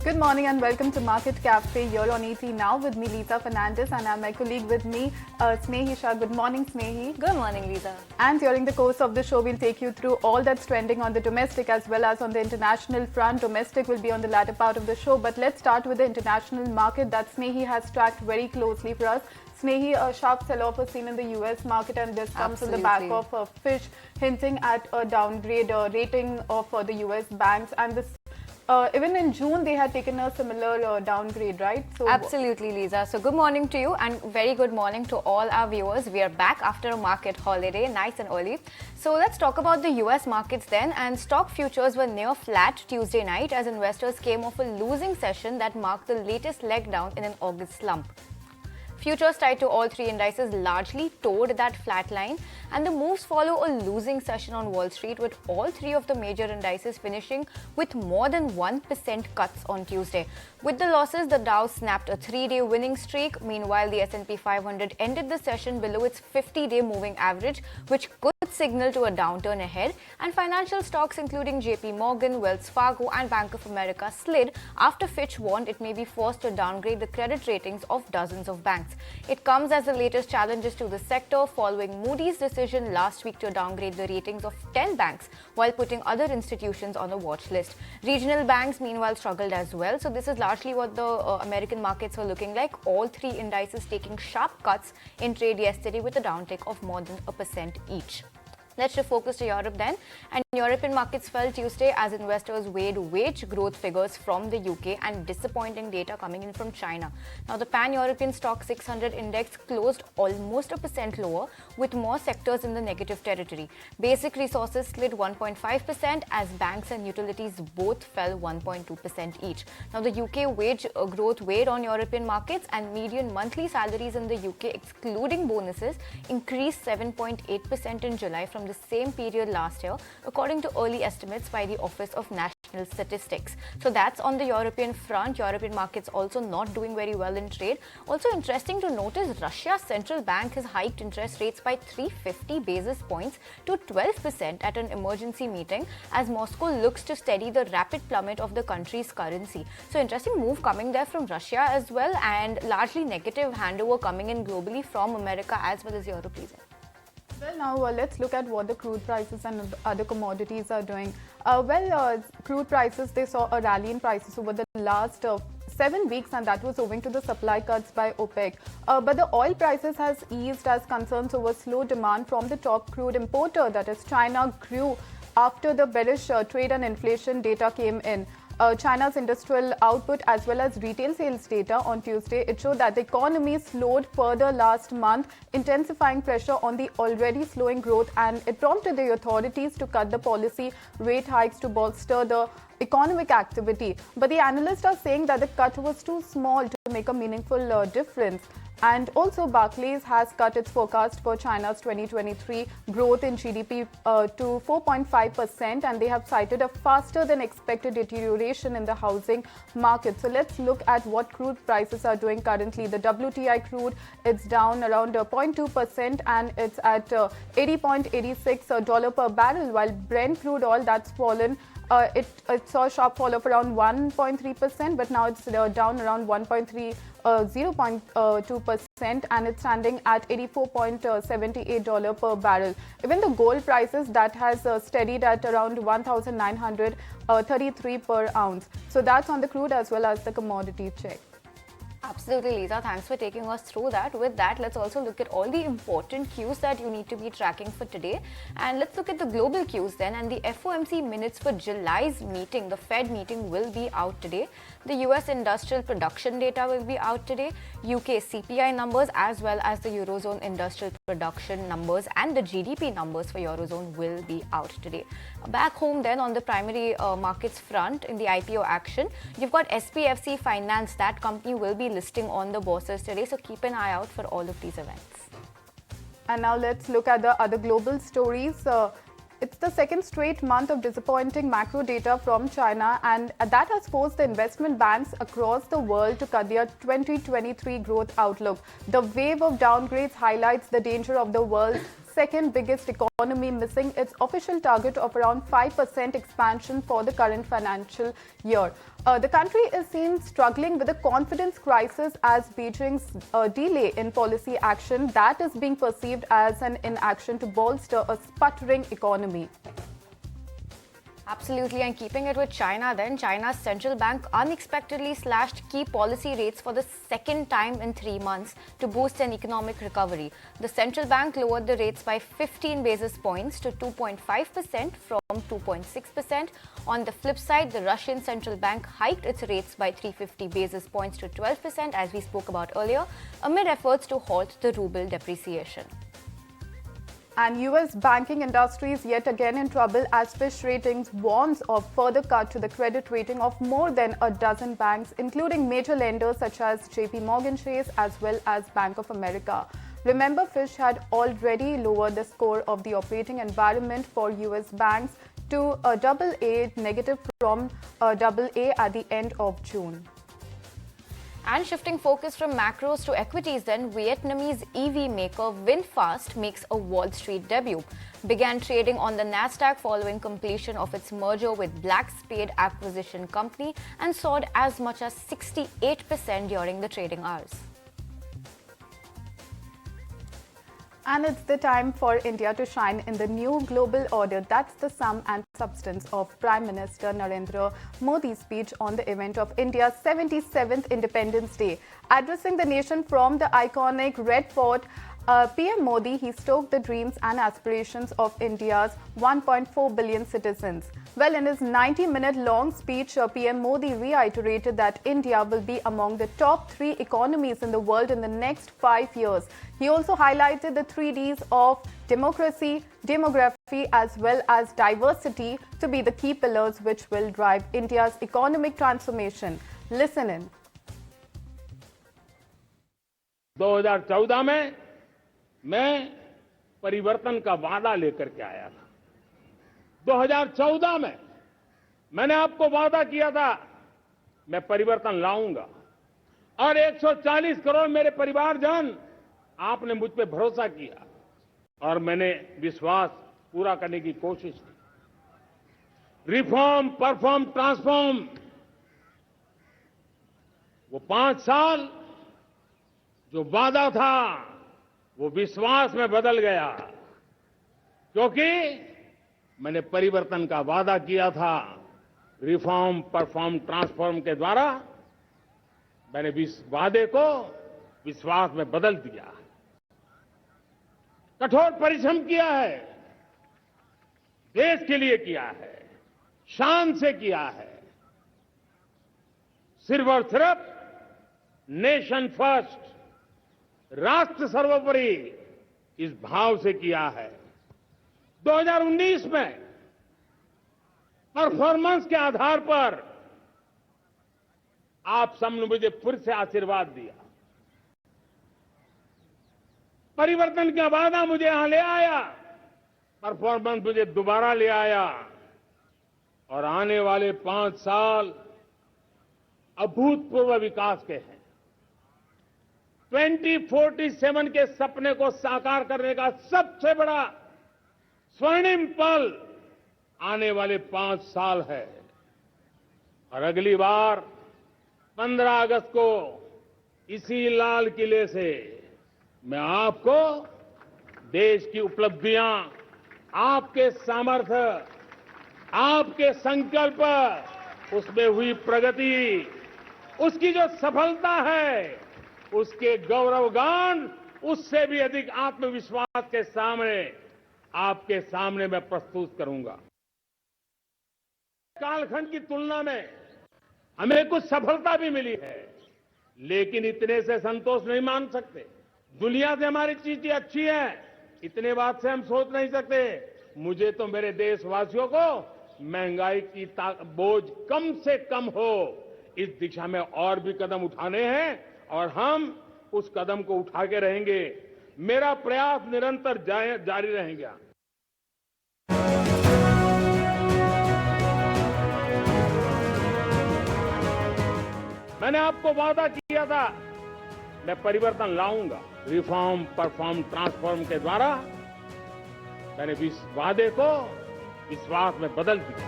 Good morning and welcome to Market Cafe here on ET Now with me, Lisa Fernandez, and I have my colleague with me, Snehi Shah. Good morning, Snehi. Good morning, Lisa. And during the course of the show, we'll take you through all that's trending on the domestic as well as on the international front. Domestic will be on the latter part of the show, but let's start with the international market that Snehi has tracked very closely for us. Snehi, a sharp sell-off was seen in the US market, and this comes on the back of Fitch hinting at a downgrade rating of the US banks, and this even in June, they had taken a similar downgrade, right? So absolutely, Lisa. So good morning to you and very good morning to all our viewers. We are back after a market holiday, nice and early. So let's talk about the US markets then. And stock futures were near flat Tuesday night as investors came off a losing session that marked the latest leg down in an August slump. Futures tied to all three indices largely toed that flat line, and the moves follow a losing session on Wall Street, with all three of the major indices finishing with more than 1% cuts on Tuesday. With the losses, the Dow snapped a 3-day winning streak. Meanwhile, the S&P 500 ended the session below its 50-day moving average, which could signal to a downturn ahead. And financial stocks including JP Morgan, Wells Fargo and Bank of America slid after Fitch warned it may be forced to downgrade the credit ratings of dozens of banks. It comes as the latest challenges to the sector following Moody's decision last week to downgrade the ratings of 10 banks while putting other institutions on the watch list. Regional banks meanwhile struggled as well. So this is largely what the American markets were looking like. All three indices taking sharp cuts in trade yesterday with a downtick of more than 1% each. Let's shift focus to Europe then. And European markets fell Tuesday as investors weighed wage growth figures from the UK and disappointing data coming in from China. Now, the Pan-European Stock 600 index closed almost 1% lower, with more sectors in the negative territory. Basic resources slid 1.5% as banks and utilities both fell 1.2% each. Now, the UK wage growth weighed on European markets, and median monthly salaries in the UK, excluding bonuses, increased 7.8% in July from the same period last year, according to early estimates by the Office of National Statistics. So that's on the European front. European markets also not doing very well in trade. Also interesting to notice, Russia's central bank has hiked interest rates by 350 basis points to 12% at an emergency meeting as Moscow looks to steady the rapid plummet of the country's currency. So interesting move coming there from Russia as well, and largely negative handover coming in globally from America as well as Europe. Well, now let's look at what the crude prices and other commodities are doing. Crude prices, they saw a rally in prices over the last 7 weeks, and that was owing to the supply cuts by OPEC. But the oil prices has eased as concerns over slow demand from the top crude importer, that is China, grew after the bearish trade and inflation data came in. China's industrial output as well as retail sales data on Tuesday, it showed that the economy slowed further last month, intensifying pressure on the already slowing growth, and it prompted the authorities to cut the policy rate hikes to bolster the economic activity. But the analysts are saying that the cut was too small to make a meaningful difference. And also, Barclays has cut its forecast for China's 2023 growth in GDP to 4.5%, and they have cited a faster than expected deterioration in the housing market. So let's look at what crude prices are doing currently. The WTI crude, it's down around 0.2%, and it's at $80.86 per barrel, while Brent crude oil, that's fallen. It saw a sharp fall of around 1.3%, but now it's down around 0.2%, and it's standing at $84.78 per barrel. Even the gold prices, that has steadied at around 1,933 per ounce. So that's on the crude as well as the commodity check. Absolutely, Lisa. Thanks for taking us through that. With that, let's also look at all the important cues that you need to be tracking for today. And let's look at the global cues then. And the FOMC minutes for July's meeting, the Fed meeting, will be out today. The US industrial production data will be out today. UK CPI numbers as well as the Eurozone industrial production numbers and the GDP numbers for Eurozone will be out today. Back home then on the primary markets front in the IPO action, you've got SPFC Finance. That company will be listing on the bourses today, so keep an eye out for all of these events. And now let's look at the other global stories. It's the second straight month of disappointing macro data from China, and that has forced the investment banks across the world to cut their 2023 growth outlook. The wave of downgrades highlights the danger of the world second biggest economy, missing its official target of around 5% expansion for the current financial year. The country is seen struggling with a confidence crisis as Beijing's delay in policy action that is being perceived as an inaction to bolster a sputtering economy. Absolutely, and keeping it with China then, China's central bank unexpectedly slashed key policy rates for the second time in 3 months to boost an economic recovery. The central bank lowered the rates by 15 basis points to 2.5% from 2.6%. On the flip side, the Russian central bank hiked its rates by 350 basis points to 12%, as we spoke about earlier, amid efforts to halt the ruble depreciation. And US banking industry is yet again in trouble as Fitch Ratings warns of further cut to the credit rating of more than a dozen banks, including major lenders such as JP Morgan Chase as well as Bank of America. Remember, Fitch had already lowered the score of the operating environment for US banks to a AA negative from a AA at the end of June. And shifting focus from macros to equities then, Vietnamese EV maker Vinfast makes a Wall Street debut. Began trading on the NASDAQ following completion of its merger with Black Spade Acquisition Company and soared as much as 68% during the trading hours. And it's the time for India to shine in the new global order. That's the sum and substance of Prime Minister Narendra Modi's speech on the event of India's 77th Independence Day. Addressing the nation from the iconic Red Fort, PM Modi, he stoked the dreams and aspirations of India's 1.4 billion citizens. Well, in his 90-minute-long speech, PM Modi reiterated that India will be among the top 3 economies in the world in the next 5 years. He also highlighted the 3 Ds of democracy, demography, as well as diversity to be the key pillars which will drive India's economic transformation. Listen in. 2014 में मैं परिवर्तन का वादा लेकर के आया था। 2014 में मैंने आपको वादा किया था मैं परिवर्तन लाऊंगा और 140 करोड़ मेरे परिवारजन आपने मुझ पे भरोसा किया और मैंने विश्वास पूरा करने की कोशिश की। रिफॉर्म, परफॉर्म, ट्रांसफॉर्म, वो 5 साल जो वादा था वो विश्वास में बदल गया, क्योंकि मैंने परिवर्तन का वादा किया था। रिफॉर्म, परफॉर्म, ट्रांसफॉर्म के द्वारा मैंने इस वादे को विश्वास में बदल दिया। कठोर परिश्रम किया है, देश के लिए किया है, शान से किया है, सिर्फ और सिर्फ नेशन फर्स्ट, राष्ट्र सर्वोपरि इस भाव से किया है। 2019 में परफॉर्मेंस के आधार पर आप सबने मुझे फिर से आशीर्वाद दिया। परिवर्तन का वादा मुझे यहां ले आया, परफॉर्मेंस मुझे दोबारा ले आया और आने वाले 5 साल अभूतपूर्व विकास के हैं। 2047 के सपने को साकार करने का सबसे बड़ा स्वर्णिम पल आने वाले 5 साल है और अगली बार 15 अगस्त को इसी लाल किले से मैं आपको देश की उपलब्धियां, आपके सामर्थ्य, आपके संकल्प, उसमें हुई प्रगति, उसकी जो सफलता है, उसके गौरवगान, उससे भी अधिक आत्मविश्वास के सामने आपके सामने मैं प्रस्तुत करूंगा। कालखंड की तुलना में हमें कुछ सफलता भी मिली है, लेकिन इतने से संतोष नहीं मान सकते। दुनिया से हमारी चीजें अच्छी हैं, इतने बात से हम सोच नहीं सकते। मुझे तो मेरे देशवासियों को महंगाई की बोझ कम से कम हो, इस दिशा में और भी कदम उठाने हैं और हम उस कदम को उठा के रहेंगे। मेरा प्रयास निरंतर जारी रहेगा। मैंने आपको वादा किया था मैं परिवर्तन लाऊंगा। रिफॉर्म, परफॉर्म, ट्रांसफॉर्म के द्वारा मैंने वादे को विश्वास में बदल दिया।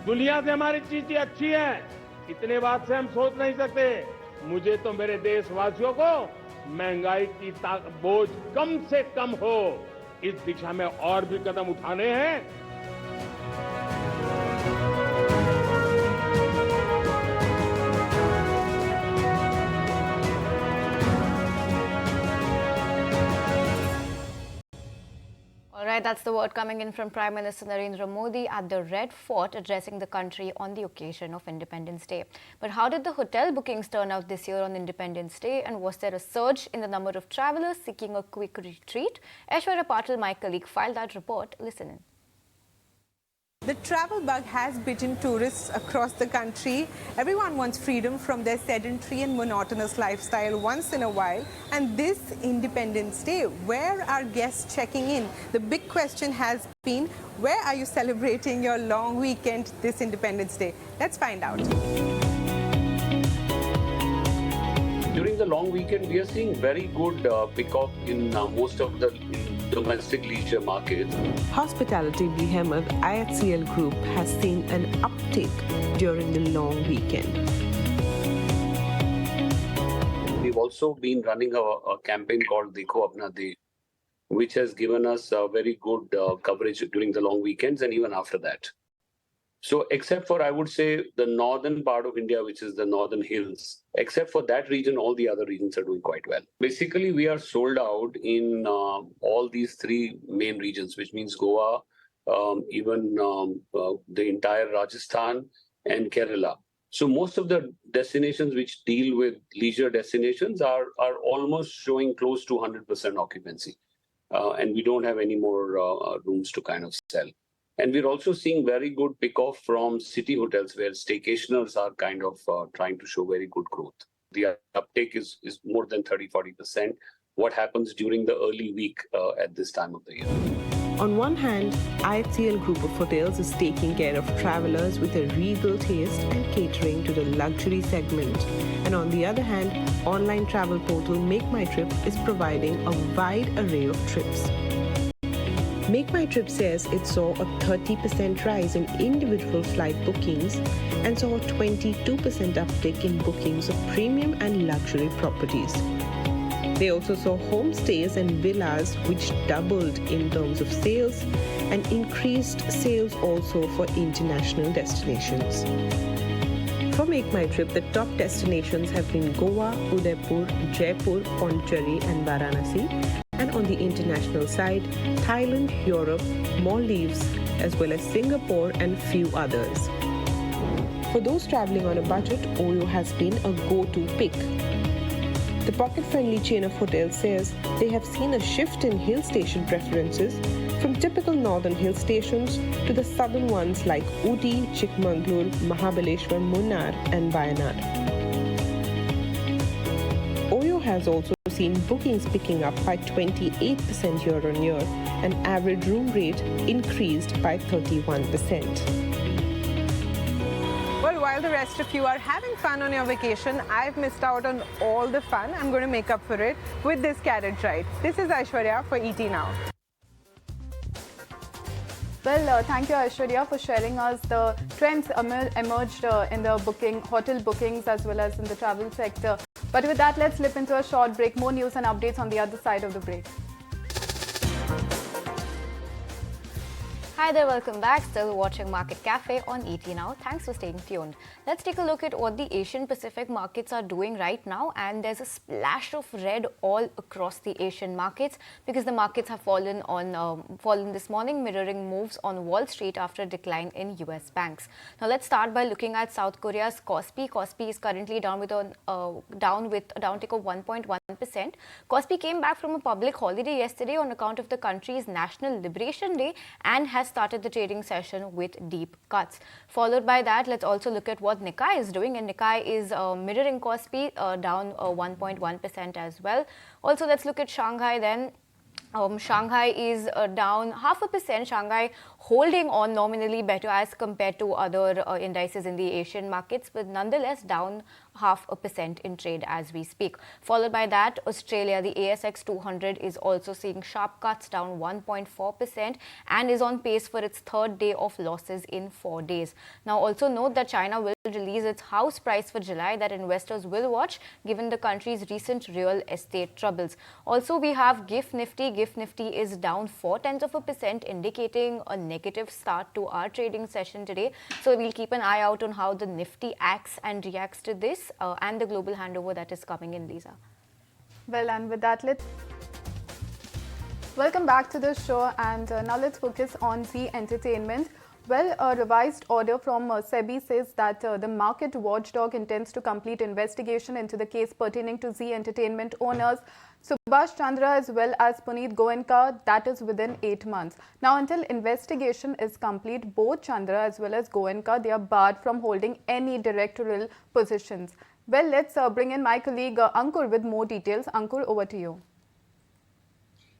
दुनिया से हमारी चीजें अच्छी है, इतने बात से हम सोच नहीं सकते। मुझे तो मेरे देशवासियों को महंगाई की बोझ कम से कम हो, इस दिशा में और भी कदम उठाने हैं। All right, that's the word coming in from Prime Minister Narendra Modi at the Red Fort addressing the country on the occasion of Independence Day. But how did the hotel bookings turn out this year on Independence Day, and was there a surge in the number of travelers seeking a quick retreat? Aishwarya Patil, my colleague, filed that report. Listen in. The travel bug has bitten tourists across the country. Everyone wants freedom from their sedentary and monotonous lifestyle once in a while. And this Independence Day, where are guests checking in? The big question has been, where are you celebrating your long weekend this Independence Day? Let's find out. During the long weekend, we are seeing very good pickup in most of the domestic leisure markets. Hospitality behemoth ITC Group has seen an uptick during the long weekend. We've also been running a campaign called Dekho Apna De, which has given us very good coverage during the long weekends and even after that. So except for, I would say, the northern part of India, which is the northern hills, except for that region, all the other regions are doing quite well. Basically, we are sold out in all these three main regions, which means Goa, even the entire Rajasthan and Kerala. So most of the destinations which deal with leisure destinations are almost showing close to 100% occupancy. And we don't have any more rooms to kind of sell. And we're also seeing very good pick-off from city hotels where staycationers are kind of trying to show very good growth. The uptake is more than 30-40%. What happens during the early week at this time of the year? On one hand, ITC Group of Hotels is taking care of travelers with a regal taste and catering to the luxury segment. And on the other hand, online travel portal Make My Trip is providing a wide array of trips. Make My Trip says it saw a 30% rise in individual flight bookings and saw a 22% uptick in bookings of premium and luxury properties. They also saw homestays and villas which doubled in terms of sales and increased sales also for international destinations. For Make My Trip, the top destinations have been Goa, Udaipur, Jaipur, Pondicherry and Varanasi. And on the international side, Thailand, Europe, Maldives, as well as Singapore and few others. For those traveling on a budget, Oyo has been a go-to pick. The pocket-friendly chain of hotels says they have seen a shift in hill station preferences from typical northern hill stations to the southern ones like Ooty, Chikmagalur, Mahabaleshwar, Munnar and Wayanad. Oyo has also seen bookings picking up by 28% year-on-year and average room rate increased by 31%. Well, while the rest of you are having fun on your vacation, I've missed out on all the fun. I'm going to make up for it with this carriage ride. This is Aishwarya for ET Now. Well, thank you, Aishwarya, for sharing us the trends emerged in the hotel bookings as well as in the travel sector. But with that, let's slip into a short break. More news and updates on the other side of the break. Hi there, welcome back. Still watching Market Cafe on ET Now. Thanks for staying tuned. Let's take a look at what the Asian Pacific markets are doing right now. And there's a splash of red all across the Asian markets because the markets have fallen this morning, mirroring moves on Wall Street after a decline in US banks. Now let's start by looking at South Korea's Kospi. Kospi is currently down with a downtick of 1.1%. Kospi came back from a public holiday yesterday on account of the country's National Liberation Day and has started the trading session with deep cuts. Followed by that, let's also look at what Nikkei is doing, and Nikkei is mirroring Kospi, down 1.1% as well. Also, let's look at Shanghai then. Shanghai is down 0.5%. Shanghai holding on nominally better as compared to other indices in the Asian markets, but nonetheless down 0.5% in trade as we speak. Followed by that, Australia, the ASX 200 is also seeing sharp cuts, down 1.4%, and is on pace for its third day of losses in 4 days. Now also note that China will release its house price for July that investors will watch given the country's recent real estate troubles. Also, we have GIF Nifty. GIF Nifty is down 0.4%, indicating a negative start to our trading session today. So we'll keep an eye out on how the Nifty acts and reacts to this and the global handover that is coming in, Lisa. Well, and with that, welcome back to the show, and now let's focus on Zee Entertainment. Well, a revised order from SEBI says that the market watchdog intends to complete investigation into the case pertaining to Zee Entertainment owners Subhash Chandra as well as Puneet Goenka, that is within 8 months. Now, until investigation is complete, both Chandra as well as Goenka, they are barred from holding any directorial positions. Well, let's bring in my colleague Ankur with more details. Ankur, over to you.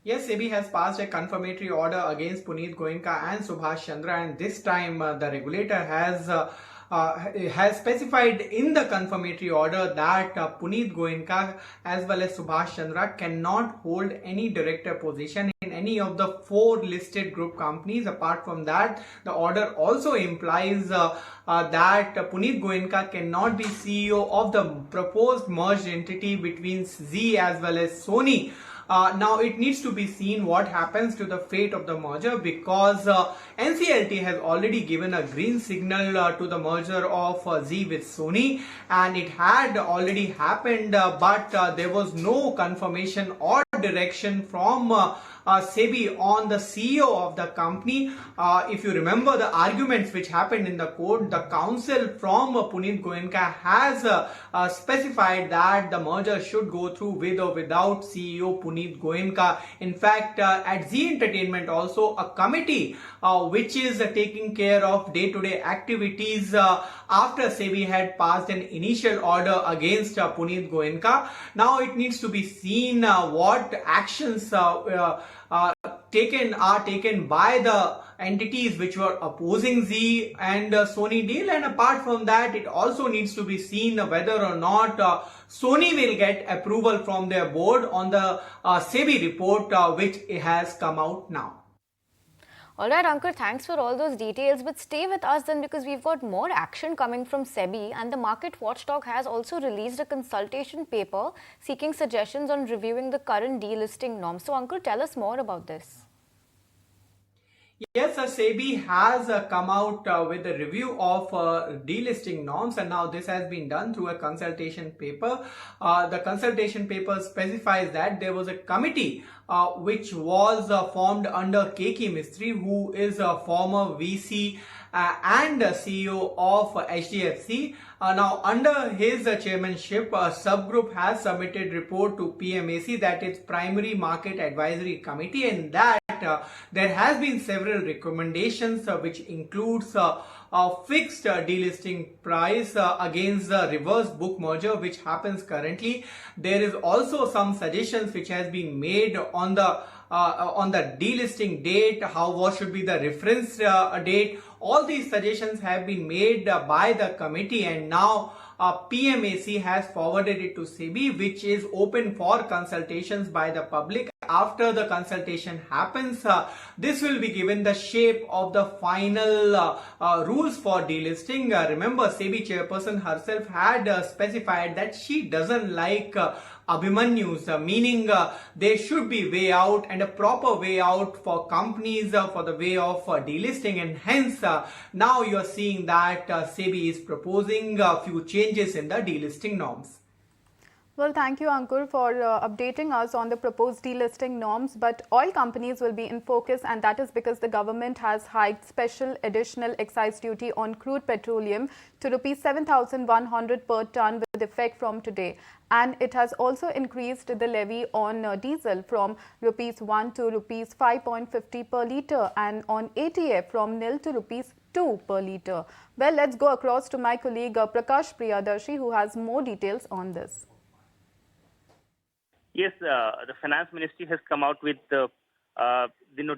Yes, SEBI has passed a confirmatory order against Puneet Goenka and Subhash Chandra, and this time the regulator has specified in the confirmatory order that Puneet Goenka as well as Subhash Chandra cannot hold any director position in any of the 4 listed group companies. Apart from that, the order also implies that Puneet Goenka cannot be CEO of the proposed merged entity between Zee as well as Sony. Now it needs to be seen what happens to the fate of the merger, because NCLT has already given a green signal to the merger of Zee with Sony, and it had already happened, but there was no confirmation or direction from SEBI on the CEO of the company. If you remember the arguments which happened in the court, the counsel from Puneet Goenka has specified that the merger should go through with or without CEO Puneet Goenka. In fact, at Zee Entertainment also a committee which is taking care of day-to-day activities after SEBI had passed an initial order against Puneet Goenka. Now it needs to be seen what actions taken by the entities which were opposing Zee and Sony deal, and apart from that, it also needs to be seen whether or not Sony will get approval from their board on the SEBI report which has come out now. Alright, Ankur, thanks for all those details, but stay with us then, because we've got more action coming from SEBI, and the market watchdog has also released a consultation paper seeking suggestions on reviewing the current delisting norms. So, Ankur, tell us more about this. Yes, SEBI has come out with a review of delisting norms, and now this has been done through a consultation paper. The consultation paper specifies that there was a committee which was formed under KK Mistry, who is a former VC and CEO of HDFC. Now, under his chairmanship, a subgroup has submitted report to PMAC, that is Primary Market Advisory Committee, and that there has been several recommendations which includes a fixed delisting price against the reverse book merger which happens currently. There is also some suggestions which has been made on the delisting date, what should be the reference date. All these suggestions have been made by the committee, and now PMAC has forwarded it to SEBI, which is open for consultations by the public. After the consultation happens, this will be given the shape of the final rules for delisting. Remember, SEBI chairperson herself had specified that she doesn't like Abhimanyus, meaning there should be way out and a proper way out for companies for the way of delisting, and hence now you are seeing that SEBI is proposing a few changes in the delisting norms. Well, thank you, Ankur, for updating us on the proposed delisting norms. But oil companies will be in focus, and that is because the government has hiked special additional excise duty on crude petroleum to Rs 7,100 per ton with effect from today. And it has also increased the levy on diesel from Rs 1 to Rs 5.50 per litre, and on ATF from nil to Rs 2 per litre. Well, let's go across to my colleague Prakash Priyadarshi, who has more details on this. Yes, the Finance Ministry has come out with the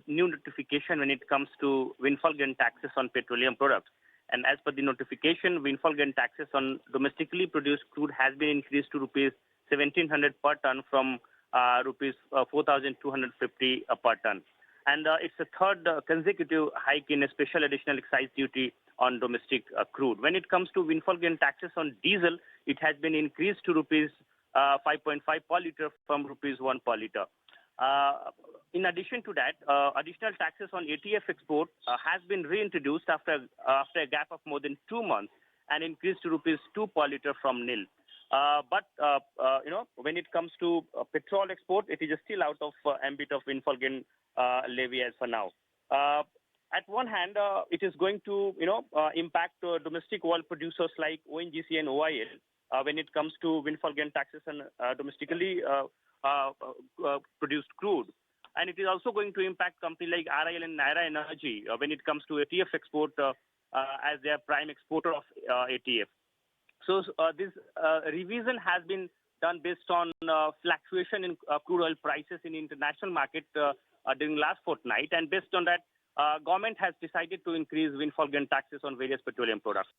new notification when it comes to windfall gain taxes on petroleum products. And as per the notification, windfall gain taxes on domestically produced crude has been increased to rupees 1,700 per ton from rupees 4,250 per ton. And it's the third consecutive hike in a special additional excise duty on domestic crude. When it comes to windfall gain taxes on diesel, it has been increased to rupees 5.5 per litre from rupees 1 per litre. In addition to that, additional taxes on ATF export has been reintroduced after a gap of more than 2 months and increased to rupees 2 per litre from nil. But when it comes to petrol export, it is still out of ambit of windfall gain levy as for now. At one hand, it is going to impact domestic oil producers like ONGC and OIL when it comes to windfall gain taxes on domestically produced crude. And it is also going to impact companies like RIL and Naira Energy when it comes to ATF export as their prime exporter of ATF. So this revision has been done based on fluctuation in crude oil prices in international market during last fortnight, and based on that, government has decided to increase windfall gain taxes on various petroleum products.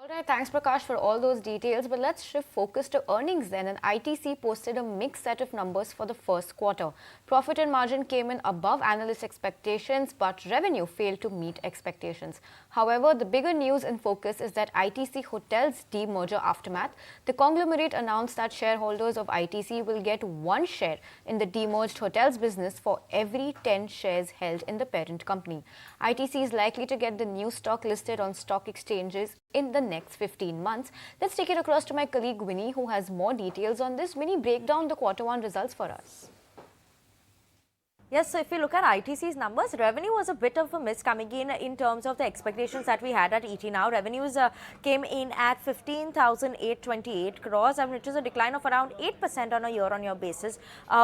All right, thanks Prakash for all those details, but let's shift focus to earnings then. And ITC posted a mixed set of numbers for the first quarter. Profit and margin came in above analyst expectations, but revenue failed to meet expectations. However, the bigger news in focus is that ITC Hotels demerger aftermath. The conglomerate announced that shareholders of ITC will get 1 share in the demerged hotels business for every 10 shares held in the parent company. ITC is likely to get the new stock listed on stock exchanges in the next 15 months. Let's take it across to my colleague Winnie, who has more details on this. Winnie, break down the Q1 results for us. Yes, so if you look at ITC's numbers, revenue was a bit of a miss coming in terms of the expectations that we had at ET Now. Revenues came in at 15,828 crores, which is a decline of around 8% on a year-on-year basis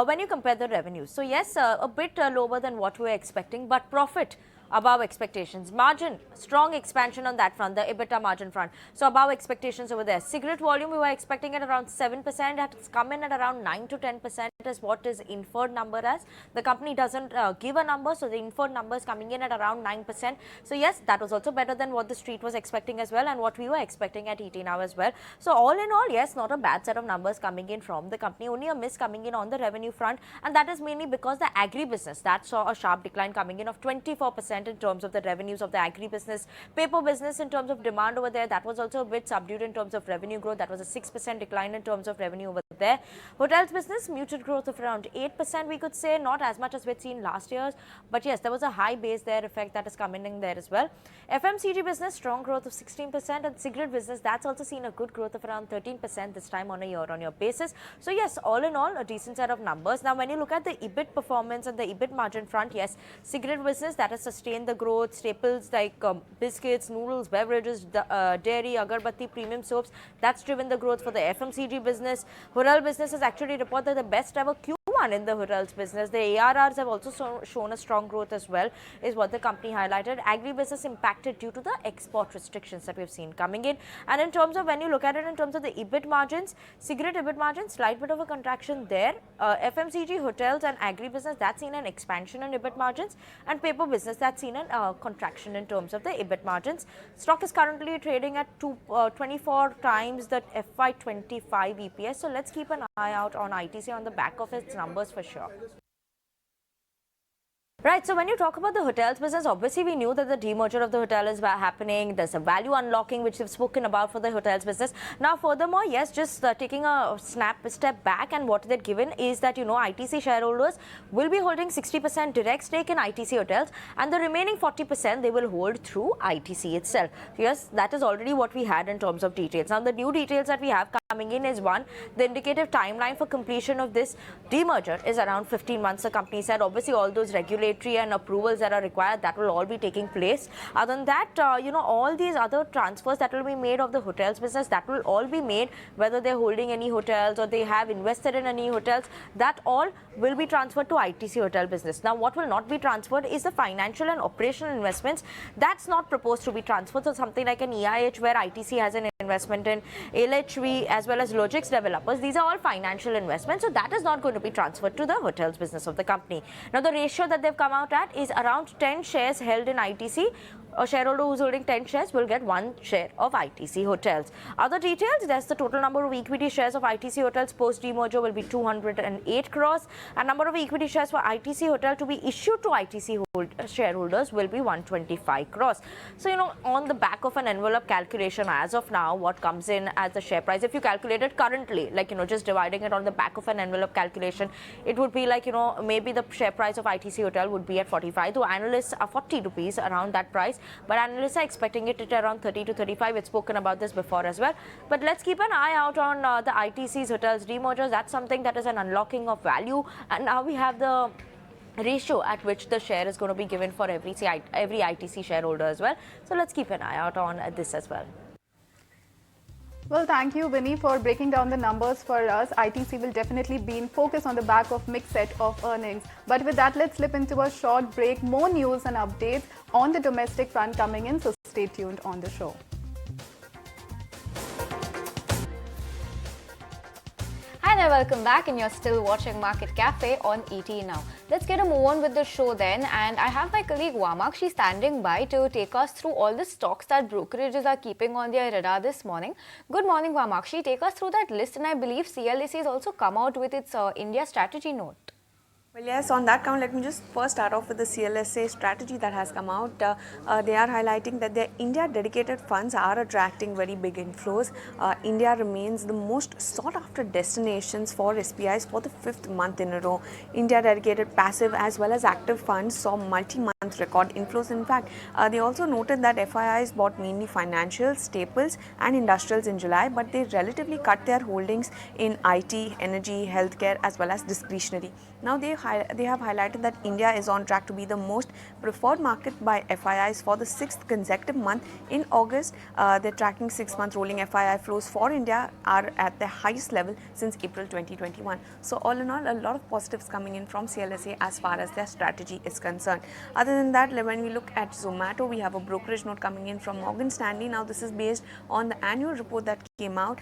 when you compare the revenues. So yes, a bit lower than what we were expecting, but profit above expectations. Margin, strong expansion on that front, the EBITDA margin front. So above expectations over there. Cigarette volume, we were expecting at around 7%. It's come in at around 9 to 10% is what is inferred number as. The company doesn't give a number, so the inferred number is coming in at around 9%. So yes, that was also better than what the street was expecting as well, and what we were expecting at ET Now as well. So all in all, yes, not a bad set of numbers coming in from the company. Only a miss coming in on the revenue front, and that is mainly because the agri business, that saw a sharp decline coming in of 24% in terms of the revenues of the agri business. Paper business, in terms of demand over there, that was also a bit subdued in terms of revenue growth. That was a 6% decline in terms of revenue over there. Hotels business, muted growth of around 8%, we could say, not as much as we'd seen last year, but yes, there was a high base there effect that is coming in there as well. FMCG business, strong growth of 16%, and cigarette business, that's also seen a good growth of around 13% this time on a year-on-year basis. So yes, all in all, a decent set of numbers. Now, when you look at the EBIT performance and the EBIT margin front, yes, cigarette business, that has sustained the growth. Staples like biscuits, noodles, beverages, dairy, agarbatti, premium soaps, that's driven the growth for the FMCG business. Hotel business has actually reported the best ever Q1 in the hotels business. The ARRs have also shown a strong growth as well, is what the company highlighted. Agri business impacted due to the export restrictions that we've seen coming in. And in terms of, when you look at it in terms of the EBIT margins, cigarette EBIT margins, slight bit of a contraction there. FMCG, hotels and agri business, that's seen an expansion in EBIT margins, and paper business, that's seen an contraction in terms of the EBIT margins. Stock is currently trading at 24 times the FY25 EPS. So let's keep an eye out on ITC on the back of its numbers for sure. Right, so when you talk about the hotels business, obviously we knew that the demerger of the hotel is happening. There's a value unlocking which we've spoken about for the hotels business. Now, furthermore, yes, just taking a step back, and what they've given is that, ITC shareholders will be holding 60% direct stake in ITC hotels, and the remaining 40% they will hold through ITC itself. Yes, that is already what we had in terms of details. Now, the new details that we have coming in is, one, the indicative timeline for completion of this demerger is around 15 months, the company said. Obviously, all those regulatory and approvals that are required, that will all be taking place. Other than that, all these other transfers that will be made of the hotels business, that will all be made, whether they're holding any hotels or they have invested in any hotels, that all will be transferred to ITC hotel business. Now, what will not be transferred is the financial and operational investments. That's not proposed to be transferred. So something like an EIH, where ITC has an investment in, LHV as well as Logix developers, these are all financial investments. So that is not going to be transferred to the hotels business of the company. Now, the ratio that they've come out at is around 10 shares held in ITC A shareholder who's holding 10 shares will get 1 share of ITC Hotels. Other details, there's the total number of equity shares of ITC Hotels post demerger will be 208 crores, and number of equity shares for ITC Hotel to be issued to ITC shareholders will be 125 crores. So, on the back of an envelope calculation as of now, what comes in as the share price, if you calculate it currently, like, just dividing it on the back of an envelope calculation, it would be like, maybe the share price of ITC Hotel would be at 45, though analysts are 40 rupees around that price, but analysts are expecting it at around 30 to 35. We've spoken about this before as well, but let's keep an eye out on the ITC's Hotels demergers. That's something that is an unlocking of value, and now we have the ratio at which the share is going to be given for every ITC shareholder as well. So let's keep an eye out on this as well. Well, thank you, Vinny, for breaking down the numbers for us. ITC will definitely be in focus on the back of mixed set of earnings. But with that, let's slip into a short break. More news and updates on the domestic front coming in, so stay tuned on the show. Hi there, welcome back, and you're still watching Market Cafe on ET Now. Let's get a move on with the show then, and I have my colleague Vamakshi standing by to take us through all the stocks that brokerages are keeping on their radar this morning. Good morning, Vamakshi. Take us through that list, and I believe CLSA has also come out with its India strategy note. Well, yes, on that count, let me just first start off with the CLSA strategy that has come out. They are highlighting that their India dedicated funds are attracting very big inflows. India remains the most sought after destinations for SPIs for the 5th month in a row. India dedicated passive as well as active funds saw multi-month record inflows. In fact, they also noted that FIIs bought mainly financials, staples and industrials in July, but they relatively cut their holdings in IT, energy, healthcare as well as discretionary. Now they have highlighted that India is on track to be the most preferred market by FIIs for the 6th consecutive month. In August, they're tracking 6-month rolling FII flows for India are at the highest level since April 2021. So all in all, a lot of positives coming in from CLSA as far as their strategy is concerned. Other than that, when we look at Zomato, we have a brokerage note coming in from Morgan Stanley. Now this is based on the annual report that came out.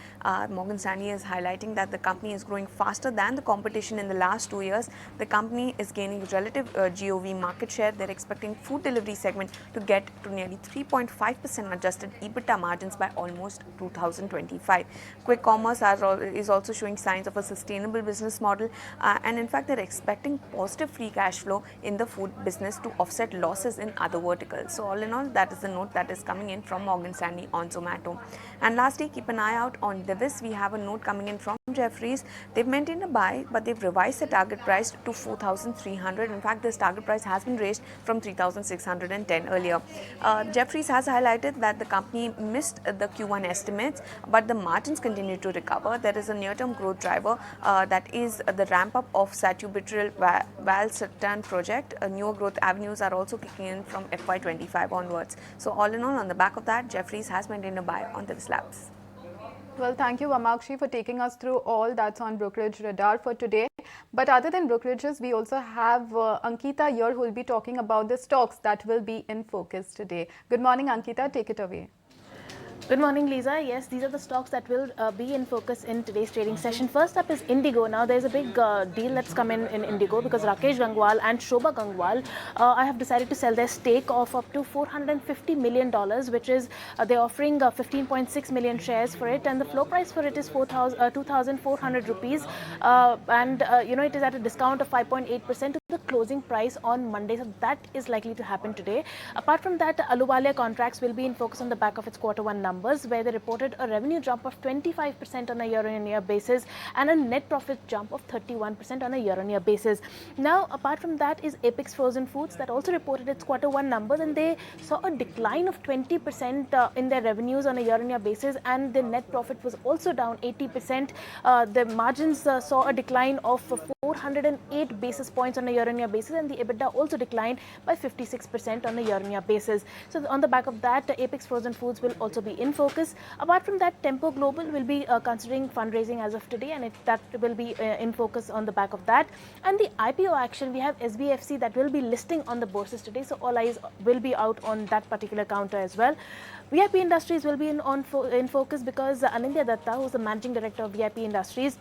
Morgan Stanley is highlighting that the company is growing faster than the competition in the last 2 years. The company is gaining relative GOV market share. They're expecting food delivery segment to get to nearly 3.5% adjusted EBITDA margins by almost 2025. Quick commerce is also showing signs of a sustainable business model, and in fact they're expecting positive free cash flow in the food business to offset losses in other verticals. So all in all, that is the note that is coming in from Morgan Stanley on Zomato. And lastly, keep an eye out on Divis. We have a note coming in from Jefferies. They've maintained a buy, but they've revised the target price to 4,300. In fact, this target price has been raised from 3,610 earlier. Jefferies has highlighted that the company missed the Q1 estimates, but the margins continue to recover. There is a near-term growth driver that is the ramp-up of sacubitril valsartan project. Newer growth avenues are also kicking in from FY25 onwards. So all in all, on the back of that, Jefferies has maintained a buy on Divis Labs. Well, thank you, Vamakshi, for taking us through all that's on brokerage radar for today. But other than brokerages, we also have Ankita here who will be talking about the stocks that will be in focus today. Good morning, Ankita. Take it away. Good morning, Lisa. Yes, these are the stocks that will be in focus in today's trading session. First up is Indigo. Now, there's a big deal that's come in Indigo because Rakesh Gangwal and Shobha Gangwal have decided to sell their stake of up to $450 million, which is they're offering 15.6 million shares for it, and the floor price for it is 2,400 rupees, and it is at a discount of 5.8% to the closing price on Monday. So that is likely to happen today. Apart from that, Ahluwalia Contracts will be in focus on the back of its Q1 numbers, where they reported a revenue jump of 25% on a year-on-year basis and a net profit jump of 31% on a year-on-year basis. Now, apart from that is Apex Frozen Foods that also reported its Q1 numbers, and they saw a decline of 20% in their revenues on a year-on-year basis, and the net profit was also down 80%. The margins saw a decline of 408 basis points on a year-on-year basis, and the EBITDA also declined by 56% on a year-on-year basis. So on the back of that, Apex Frozen Foods will also be in focus. Apart from that, Tempo Global will be considering fundraising as of today, and that will be in focus on the back of that. And the IPO action, we have SBFC that will be listing on the bourses today, so all eyes will be out on that particular counter as well. VIP Industries will be in focus because Anindya Datta, who is the managing director of VIP Industries,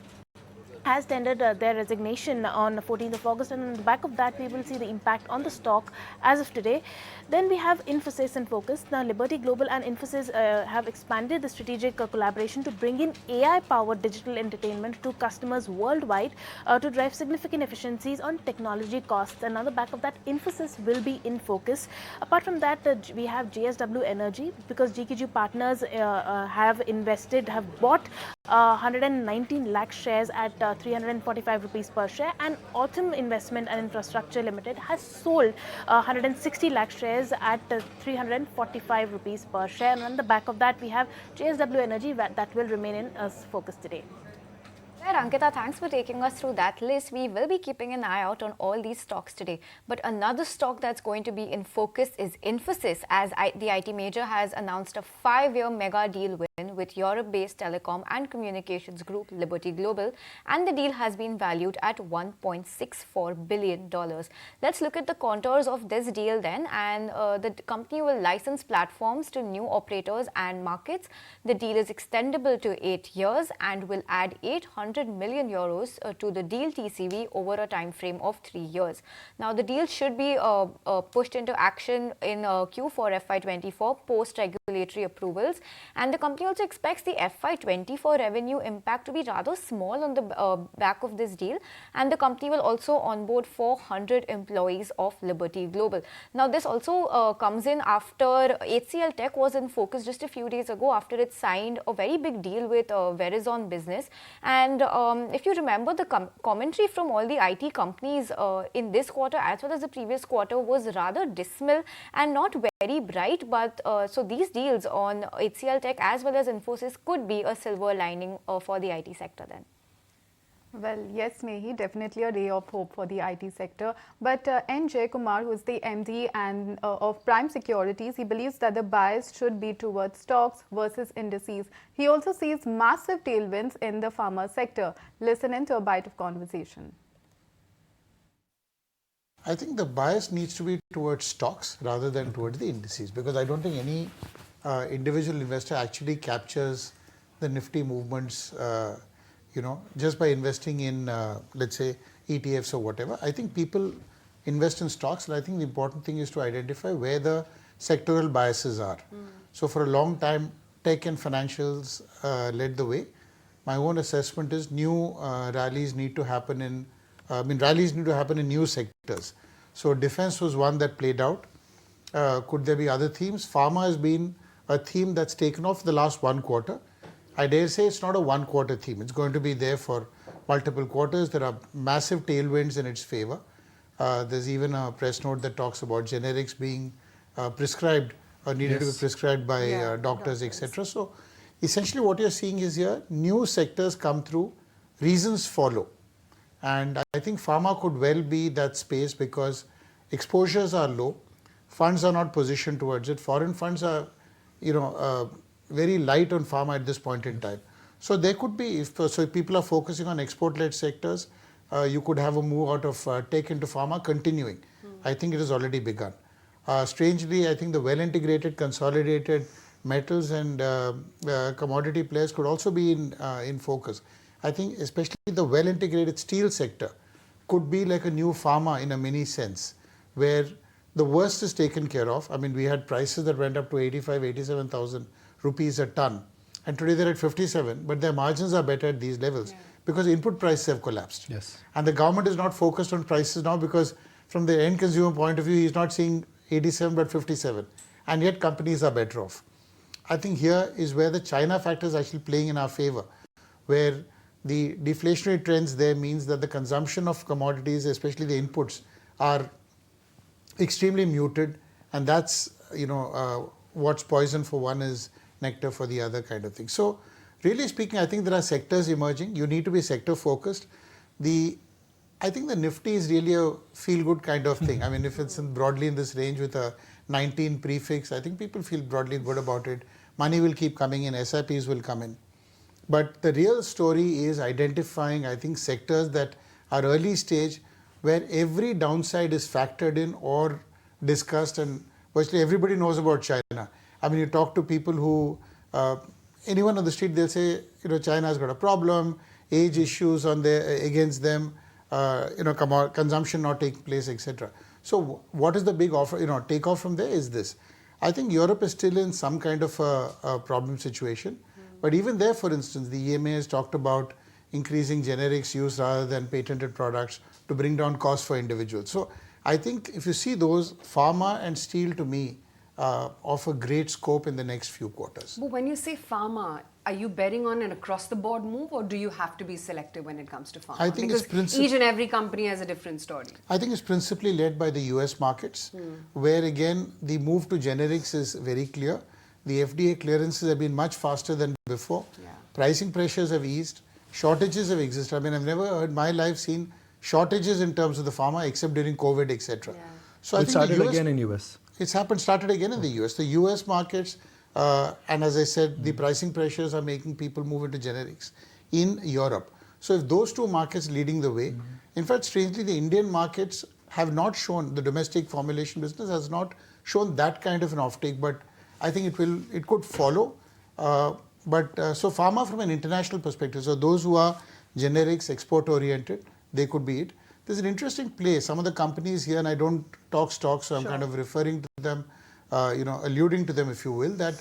has tendered their resignation on the 14th of August, and on the back of that we will see the impact on the stock as of today. Then we have Infosys in focus. Now Liberty Global and Infosys have expanded the strategic collaboration to bring in AI-powered digital entertainment to customers worldwide to drive significant efficiencies on technology costs, and on the back of that Infosys will be in focus. Apart from that, we have JSW Energy, because GQG Partners have bought 119 lakh shares at 345 rupees per share, and Autumn Investment and Infrastructure Limited has sold 160 lakh shares at 345 rupees per share, and on the back of that we have JSW Energy that will remain in focus today. Ankita, thanks for taking us through that list. We will be keeping an eye out on all these stocks today. But another stock that's going to be in focus is Infosys, as the IT major has announced a 5-year mega deal win with Europe-based telecom and communications group Liberty Global, and the deal has been valued at $1.64 billion. Let's look at the contours of this deal then. And the company will license platforms to new operators and markets. The deal is extendable to 8 years and will add 800 million euros to the deal TCV over a time frame of 3 years. Now the deal should be pushed into action in Q4 FY24 post regulatory approvals, and the company also expects the FY24 revenue impact to be rather small on the back of this deal, and the company will also onboard 400 employees of Liberty Global. Now this also comes in after HCL Tech was in focus just a few days ago after it signed a very big deal with Verizon Business. And if you remember, the commentary from all the IT companies in this quarter as well as the previous quarter was rather dismal and not very bright. But so these deals on HCL Tech as well as Infosys could be a silver lining for the IT sector then. Well, yes, Mehi, definitely a ray of hope for the IT sector. But N. J. Kumar, who is the MD and of Prime Securities, he believes that the bias should be towards stocks versus indices. He also sees massive tailwinds in the pharma sector. Listen into a bite of conversation. I think the bias needs to be towards stocks rather than towards the indices, because I don't think any individual investor actually captures the nifty movements just by investing in, let's say, ETFs or whatever. I think people invest in stocks, and I think the important thing is to identify where the sectoral biases are. So for a long time, tech and financials led the way. My own assessment is new rallies need to happen in, new sectors. So defense was one that played out. Could there be other themes? Pharma has been a theme that's taken off the last 1 quarter. I dare say it's not a 1-quarter theme. It's going to be there for multiple quarters. There are massive tailwinds in its favor. There's even a press note that talks about generics being prescribed or needed to be prescribed by doctors, etc. So essentially what you're seeing is here, new sectors come through, reasons follow. And I think pharma could well be that space because exposures are low, funds are not positioned towards it. Foreign funds are, very light on pharma at this point in time. So there could be, if people are focusing on export-led sectors, you could have a move out of tech into pharma continuing. I think it has already begun. Strangely, I think the well-integrated, consolidated metals and commodity players could also be in focus. I think especially the well-integrated steel sector could be like a new pharma in a mini sense, where the worst is taken care of. I mean, we had prices that went up to 87,000 rupees a ton, and today they're at 57, but their margins are better at these levels because input prices have collapsed. Yes. And the government is not focused on prices now because from the end consumer point of view, he's not seeing 87 but 57, and yet companies are better off. I think here is where the China factor is actually playing in our favor, where the deflationary trends there means that the consumption of commodities, especially the inputs, are extremely muted, and that's what's poison for one is nectar for the other kind of thing. So really speaking, I think there are sectors emerging. You need to be sector focused. I think the Nifty is really a feel-good kind of thing. I mean, if it's broadly in this range with a 19 prefix, I think people feel broadly good about it. Money will keep coming in, SIPs will come in. But the real story is identifying, I think, sectors that are early stage where every downside is factored in or discussed, and virtually everybody knows about China. I mean, you talk to people who, anyone on the street, they'll say, China has got a problem, age issues on against them, consumption not taking place, etc. So what is the big offer, takeoff from there is this. I think Europe is still in some kind of a problem situation. But even there, for instance, the EMA has talked about increasing generics use rather than patented products to bring down costs for individuals. So I think if you see those, pharma and steel to me offer great scope in the next few quarters. But when you say pharma, are you betting on an across-the-board move, or do you have to be selective when it comes to pharma? I think because each and every company has a different story. I think it's principally led by the US markets, where again the move to generics is very clear. The FDA clearances have been much faster than before. Yeah. Pricing pressures have eased. Shortages have existed. I mean, I've never in my life seen shortages in terms of the pharma except during COVID, etc. Yeah. So I think started again in US. It's started again in the US. The US markets, and as I said, the pricing pressures are making people move into generics in Europe. So if those two markets leading the way, in fact, strangely, the Indian markets have not shown, the domestic formulation business has not shown that kind of an offtake, but I think it could follow. So pharma from an international perspective, so those who are generics, export oriented, they could be it. There's an interesting play. Some of the companies here, and I don't talk stocks, so I'm kind of referring to them, alluding to them, if you will, that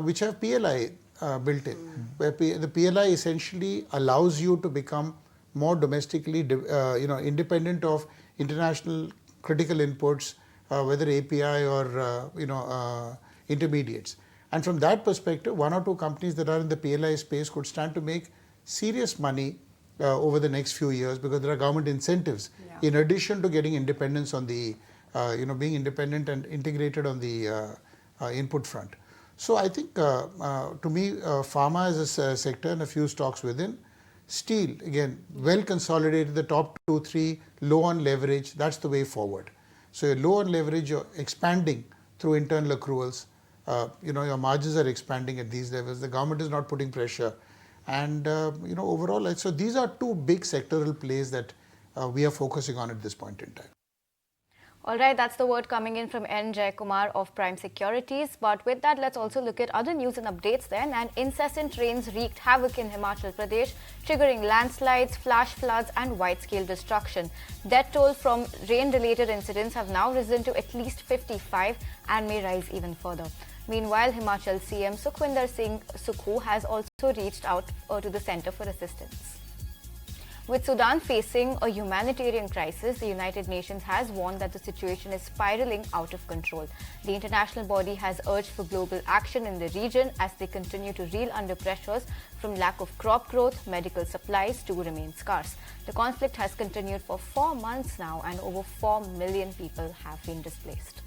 which have PLI built in, where the PLI essentially allows you to become more domestically, independent of international critical inputs, whether API or intermediates. And from that perspective, one or two companies that are in the PLI space could stand to make serious money over the next few years, because there are government incentives in addition to getting independence on the, being independent and integrated on the input front. So I think to me, pharma is a sector and a few stocks within. Steel, again, well consolidated, the top 2, 3, low on leverage, that's the way forward. So you're low on leverage, you're expanding through internal accruals. Your margins are expanding at these levels. The government is not putting pressure. And, overall, so these are two big sectoral plays that we are focusing on at this point in time. All right, that's the word coming in from N. Jaykumar of Prime Securities. But with that, let's also look at other news and updates then. And incessant rains wreaked havoc in Himachal Pradesh, triggering landslides, flash floods and wide-scale destruction. Death toll from rain-related incidents have now risen to at least 55 and may rise even further. Meanwhile, Himachal CM Sukhwinder Singh Sukhu has also reached out to the Centre for Assistance. With Sudan facing a humanitarian crisis, the United Nations has warned that the situation is spiraling out of control. The international body has urged for global action in the region as they continue to reel under pressures from lack of crop growth. Medical supplies too remain scarce. The conflict has continued for 4 months now, and over 4 million people have been displaced.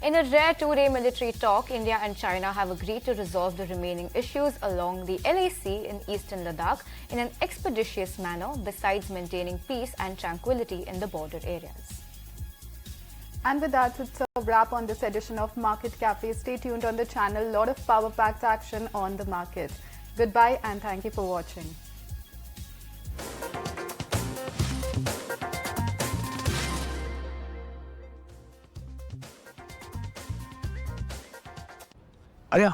In a rare two-day military talk, India and China have agreed to resolve the remaining issues along the LAC in eastern Ladakh in an expeditious manner, besides maintaining peace and tranquility in the border areas. And with that, it's a wrap on this edition of Market Cafe. Stay tuned on the channel. A lot of power-packed action on the market. Goodbye and thank you for watching. अरे